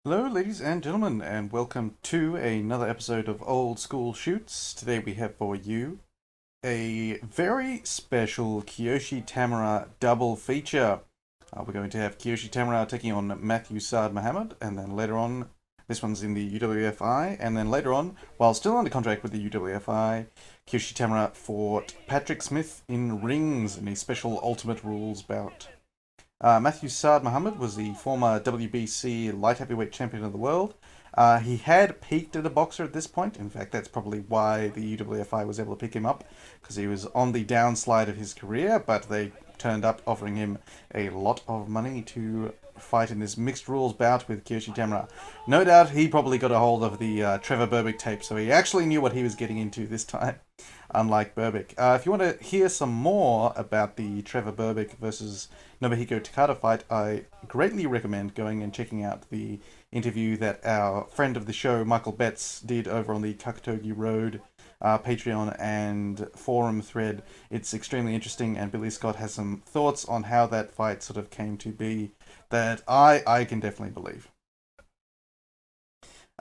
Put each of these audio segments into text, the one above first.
Hello, ladies and gentlemen, and welcome to another episode of Old School Shoots. Today we have for you a very special Kiyoshi Tamura double feature. We're going to have Kiyoshi Tamura taking on Mathew Saad Muhammed, and then later on, this one's in the UWFI, and then later on, while still under contract with the UWFI, Kiyoshi Tamura fought Patrick Smith in rings in a special Ultimate Rules bout. Mathew Saad Muhammad was the former WBC light heavyweight champion of the world. He had peaked at a boxer at this point. In fact, that's probably why the UWFI was able to pick him up, because he was on the downslide of his career, but they turned up offering him a lot of money to fight in this mixed rules bout with Kiyoshi Tamura. No doubt he probably got a hold of the Trevor Berbick tape, so he actually knew what he was getting into this time, unlike Berbick. If you want to hear some more about the Trevor Berbick versus Nobuhiko Takada fight, I greatly recommend going and checking out the interview that our friend of the show, Michael Betts, did over on the Kakatogi Road Patreon and forum thread. It's extremely interesting, and Billy Scott has some thoughts on how that fight sort of came to be that I can definitely believe.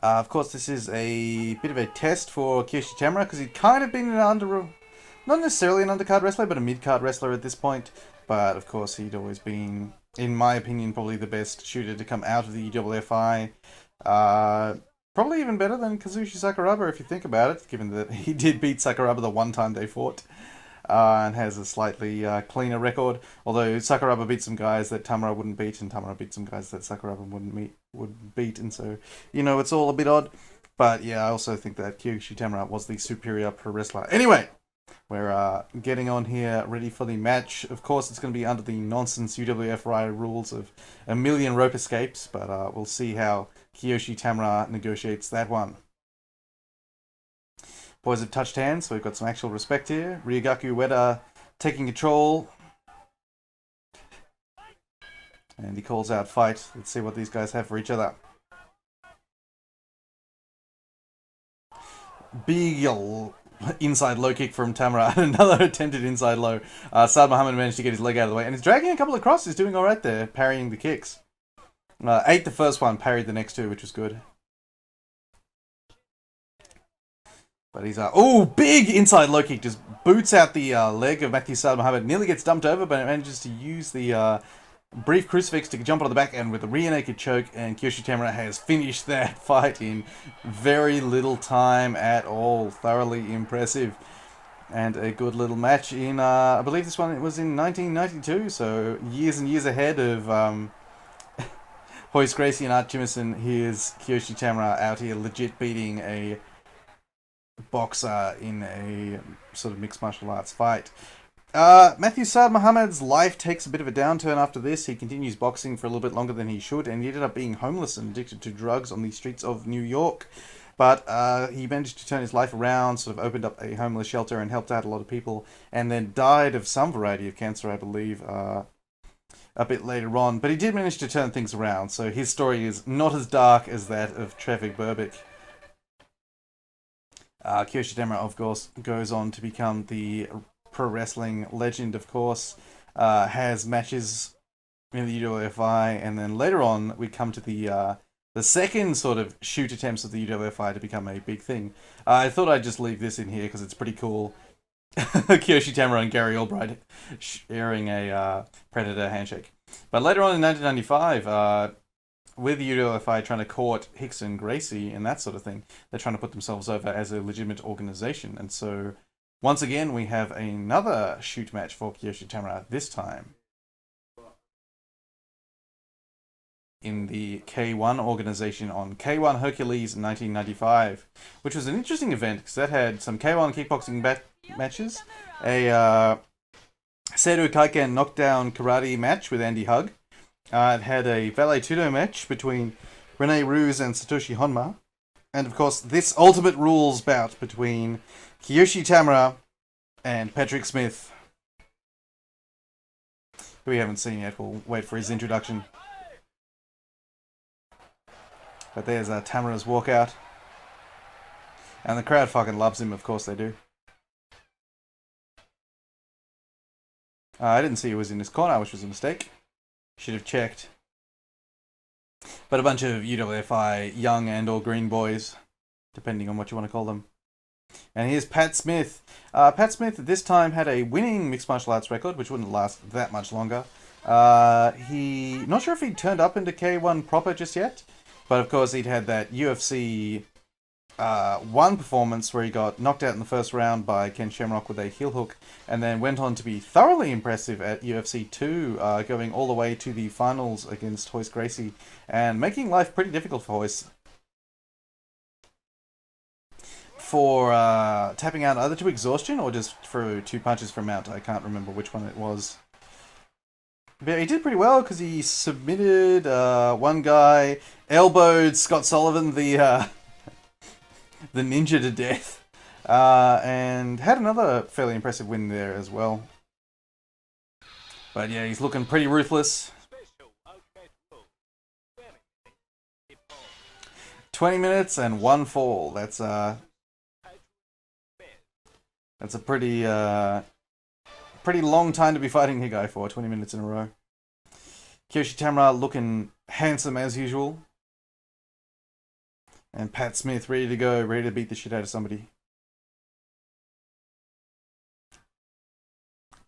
Of course, this is a bit of a test for Kiyoshi Tamura because he'd kind of been not necessarily an undercard wrestler, but a mid-card wrestler at this point. But of course, he'd always been, in my opinion, probably the best shooter to come out of the UWFI. Probably even better than Kazushi Sakuraba if you think about it, given that he did beat Sakuraba the one time they fought. And has a slightly cleaner record. Although Sakuraba beat some guys that Tamura wouldn't beat, and Tamura beat some guys that Sakuraba would beat, and so it's all a bit odd. But yeah, I also think that Kiyoshi Tamura was the superior pro wrestler. Anyway, we're getting on here, ready for the match. Of course, it's going to be under the nonsense UWFI rules of a million rope escapes, but we'll see how Kiyoshi Tamura negotiates that one. Boys have touched hands, so we've got some actual respect here. Ryugaku Ueda taking control. And he calls out fight. Let's see what these guys have for each other. Big inside low kick from Tamura. Another attempted inside low. Saad Muhammad managed to get his leg out of the way. And he's dragging a couple of crosses, doing alright there, parrying the kicks. Ate the first one, parried the next two, which was good. But he's big inside low kick, just boots out the leg of Mathew Saad Muhammad, nearly gets dumped over, but manages to use the brief crucifix to jump onto the back end with a rear naked choke, and Kiyoshi Tamura has finished that fight in very little time at all. Thoroughly impressive. And a good little match in, I believe this one was in 1992, so years and years ahead of Hoist Gracie and Art Jimison. Here's Kiyoshi Tamura out here legit beating a boxer in a sort of mixed martial arts fight. Mathew Saad Muhammad's life takes a bit of a downturn after this. He continues boxing for a little bit longer than he should, and he ended up being homeless and addicted to drugs on the streets of New York. But he managed to turn his life around, sort of opened up a homeless shelter and helped out a lot of people, and then died of some variety of cancer, I believe, a bit later on. But he did manage to turn things around, so his story is not as dark as that of Trevor Berbick. Kiyoshi Tamura, of course, goes on to become the pro wrestling legend, of course. Has matches in the UWFI, and then later on we come to the second sort of shoot attempts of the UWFI to become a big thing. I thought I'd just leave this in here because it's pretty cool. Kiyoshi Tamura and Gary Albright sharing a Predator handshake. But later on in 1995, with the UWFI trying to court Hicks and Gracie and that sort of thing, they're trying to put themselves over as a legitimate organization. And so, once again, we have another shoot match for Kiyoshi Tamura, this time in the K1 organization on K1 Hercules 1995, which was an interesting event because that had some K1 kickboxing matches, a Seru Kaiken knockdown karate match with Andy Hug. It had a Valet Tudo match between Rene Ruse and Satoshi Honma. And of course, this Ultimate Rules bout between Kiyoshi Tamura and Patrick Smith, who we haven't seen yet. We'll wait for his introduction. But there's Tamura's walkout. And the crowd fucking loves him, of course they do. I didn't see he was in his corner, which was a mistake. Should have checked. But a bunch of UWFI young and or green boys, depending on what you want to call them. And here's Pat Smith. Pat Smith at this time had a winning mixed martial arts record, which wouldn't last that much longer. Not sure if he'd turned up into K1 proper just yet, but of course he'd had that UFC 1 performance where he got knocked out in the first round by Ken Shamrock with a heel hook, and then went on to be thoroughly impressive at UFC 2, going all the way to the finals against Royce Gracie, and making life pretty difficult for Royce for tapping out either to exhaustion or just for 2 punches from out. I can't remember which one it was. But he did pretty well because he submitted one guy, elbowed Scott Sullivan, the ninja, to death, and had another fairly impressive win there as well. But yeah, he's looking pretty ruthless. 20 minutes and 1 fall. That's a pretty long time to be fighting a guy for, 20 minutes in a row. Kiyoshi Tamura looking handsome as usual. And Pat Smith ready to go, ready to beat the shit out of somebody.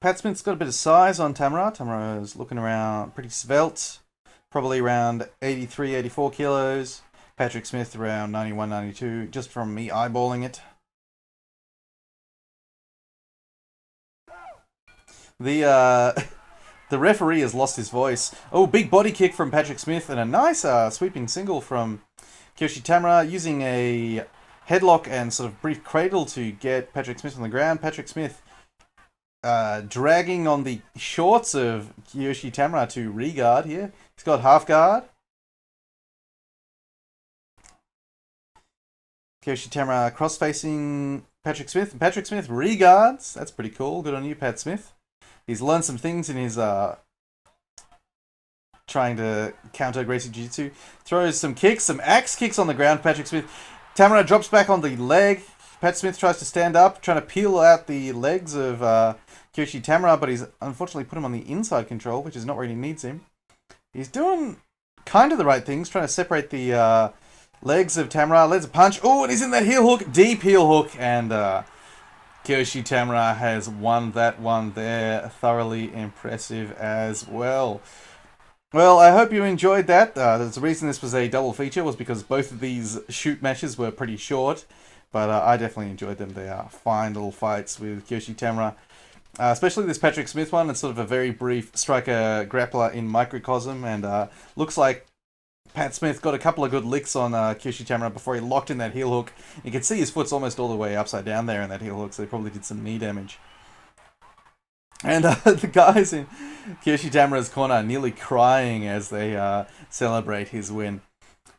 Pat Smith's got a bit of size on Tamura. Tamura's looking around pretty svelte. Probably around 83, 84 kilos. Patrick Smith around 91, 92, just from me eyeballing it. The referee has lost his voice. Oh, big body kick from Patrick Smith and a nice sweeping single from Kiyoshi Tamura, using a headlock and sort of brief cradle to get Patrick Smith on the ground. Patrick Smith dragging on the shorts of Kiyoshi Tamura to re-guard here. He's got half guard. Kiyoshi Tamura cross-facing Patrick Smith. And Patrick Smith re-guards. That's pretty cool. Good on you, Pat Smith. He's learned some things in his trying to counter Gracie Jiu-Jitsu. Throws some kicks, some axe kicks on the ground. Patrick Smith. Tamura drops back on the leg. Pat Smith tries to stand up, trying to peel out the legs of Kiyoshi Tamura, but he's unfortunately put him on the inside control, which is not where he needs him. He's doing kind of the right things, trying to separate the legs of Tamura. Let's punch. Oh, and he's in that heel hook, deep heel hook, and Kiyoshi Tamura has won that one there. Thoroughly impressive as well. Well, I hope you enjoyed that. The reason this was a double feature was because both of these shoot matches were pretty short, but I definitely enjoyed them. They are fine little fights with Kiyoshi Tamura. Especially this Patrick Smith one. It's sort of a very brief striker grappler in microcosm, and looks like Pat Smith got a couple of good licks on Kiyoshi Tamura before he locked in that heel hook. You can see his foot's almost all the way upside down there in that heel hook, so he probably did some knee damage. And the guys in Kiyoshi Tamura's corner are nearly crying as they celebrate his win.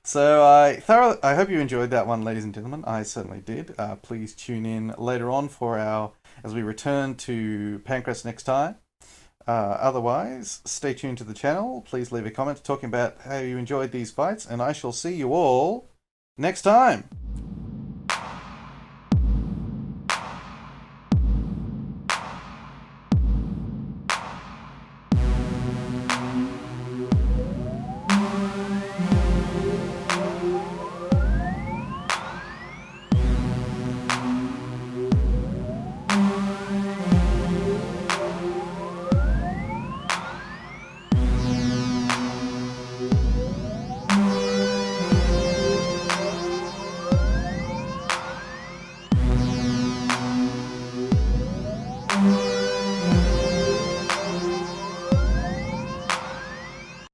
So I hope you enjoyed that one, ladies and gentlemen. I certainly did. Please tune in later on as we return to Pancras next time. Otherwise, stay tuned to the channel. Please leave a comment talking about how you enjoyed these fights, and I shall see you all next time.